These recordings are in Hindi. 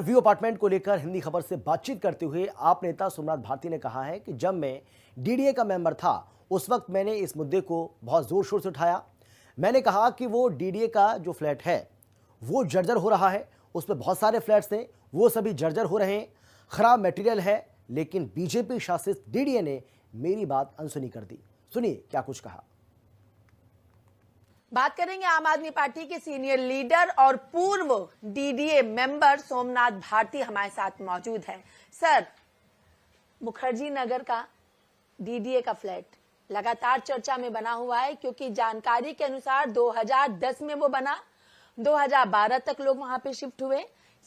व्यू अपार्टमेंट को लेकर हिंदी खबर से बातचीत करते हुए आप नेता सोमनाथ भारती ने कहा है कि जब मैं डीडीए का मेंबर था उस वक्त मैंने इस मुद्दे को बहुत जोर शोर से उठाया। मैंने कहा कि वो डीडीए का जो फ्लैट है वो जर्जर हो रहा है, उसमें बहुत सारे फ्लैट्स हैं, वो सभी जर्जर हो रहे हैं, खराब मटेरियल है, लेकिन बीजेपी शासित डीडीए ने मेरी बात अनसुनी कर दी। सुनिए क्या कुछ कहा। बात करेंगे आम आदमी पार्टी के सीनियर लीडर और पूर्व डीडीए मेंबर सोमनाथ भारती हमारे साथ मौजूद हैं। सर, मुखर्जी नगर का डीडीए का फ्लैट लगातार चर्चा में बना हुआ है, क्योंकि जानकारी के अनुसार 2010 में वो बना, 2012 तक लोग वहां पे शिफ्ट हुए।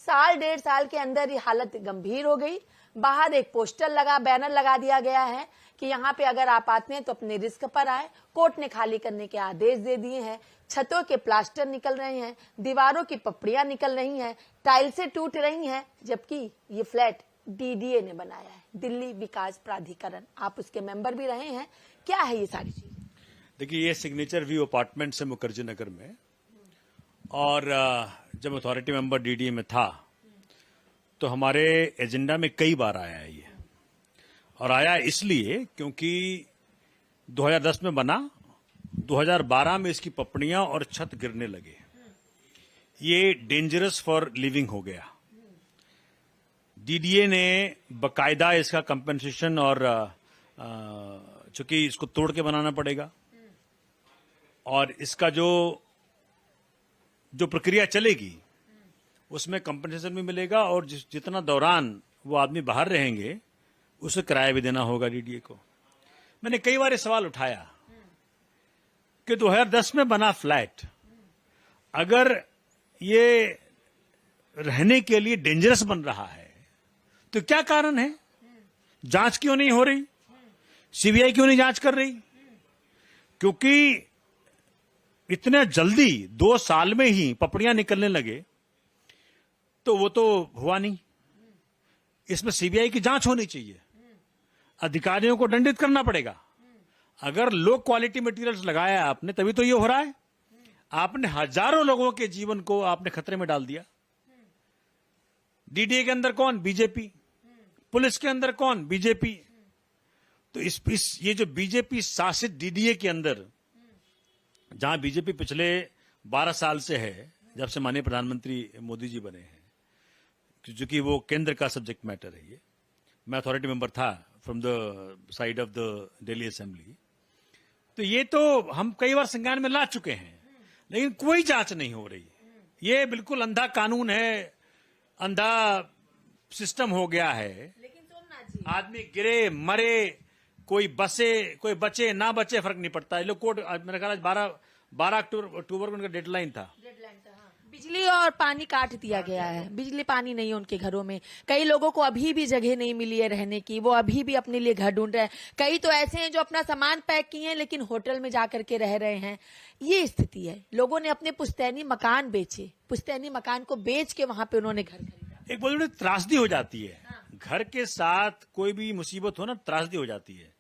साल डेढ़ साल के अंदर ये हालत गंभीर हो गई। बाहर एक बैनर लगा दिया गया है कि यहाँ पे अगर आप आते हैं तो अपने रिस्क पर आए। कोर्ट ने खाली करने के आदेश दे दिए हैं। छतों के प्लास्टर निकल रहे हैं, दीवारों की पपड़ियां निकल रही हैं, टाइल्सें टूट रही हैं, जबकि ये फ्लैट डीडीए ने बनाया है, दिल्ली विकास प्राधिकरण। आप उसके मेंबर भी रहे हैं। क्या है ये सारी चीज? देखिए, ये सिग्नेचर व्यू अपार्टमेंट से मुखर्जी नगर में, और जब अथॉरिटी मेंबर डीडीए में था तो हमारे एजेंडा में कई बार आया है ये, और आया इसलिए क्योंकि 2010 में बना, 2012 में इसकी पपड़ियां और छत गिरने लगे। ये डेंजरस फॉर लिविंग हो गया। डीडीए ने बकायदा इसका कंपनसेशन, और चूंकि इसको तोड़ के बनाना पड़ेगा और इसका जो प्रक्रिया चलेगी उसमें कंपनसेशन भी मिलेगा, और जितना दौरान वो आदमी बाहर रहेंगे उसे किराया भी देना होगा डीडीए को। मैंने कई बार ये सवाल उठाया कि 2010 में बना फ्लैट अगर ये रहने के लिए डेंजरस बन रहा है तो क्या कारण है? जांच क्यों नहीं हो रही? सीबीआई क्यों नहीं जांच कर रही? क्योंकि इतने जल्दी 2 साल में ही पपड़ियां निकलने लगे तो वो तो हुआ नहीं। इसमें सीबीआई की जांच होनी चाहिए, अधिकारियों को दंडित करना पड़ेगा। अगर लो क्वालिटी मटेरियल्स लगाया आपने तभी तो ये हो रहा है। आपने हजारों लोगों के जीवन को आपने खतरे में डाल दिया। डीडीए के अंदर कौन? बीजेपी। पुलिस के अंदर कौन? बीजेपी। तो ये जो बीजेपी शासित डीडीए के अंदर, जहां बीजेपी पिछले 12 साल से है, जब से माननीय प्रधानमंत्री मोदी जी बने हैं, क्योंकि वो केंद्र का सब्जेक्ट मैटर है। ये मैं अथॉरिटी मेंबर था from the side of the Delhi assembly. तो ये तो हम कई बार संज्ञान में ला चुके हैं, लेकिन कोई जांच नहीं हो रही। ये बिल्कुल अंधा कानून है, अंधा सिस्टम हो गया है। लेकिन सोमनाथ जी, आदमी गिरे मरे, कोई बचे ना बचे, फर्क नहीं पड़ता। ये लोग कोर्ट, मेरे ख्याल 12 अक्टूबर को उनका डेडलाइन था। बिजली और पानी काट दिया गया है। बिजली पानी नहीं है उनके घरों में। कई लोगों को अभी भी जगह नहीं मिली है रहने की, वो अभी भी अपने लिए घर ढूंढ रहे हैं। कई तो ऐसे हैं जो अपना सामान पैक किए हैं लेकिन होटल में जाकर के रह रहे हैं। ये स्थिति है। लोगों ने अपने पुश्तैनी मकान बेचे, पुश्तैनी मकान को बेच के वहां पे उन्होंने घर खरीदा। एक बहुत बड़ी त्रासदी हो जाती है। घर के साथ कोई भी मुसीबत हो ना, त्रासदी हो जाती है।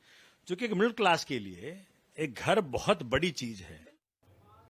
क्योंकि एक मिडिल क्लास के लिए एक घर बहुत बड़ी चीज है।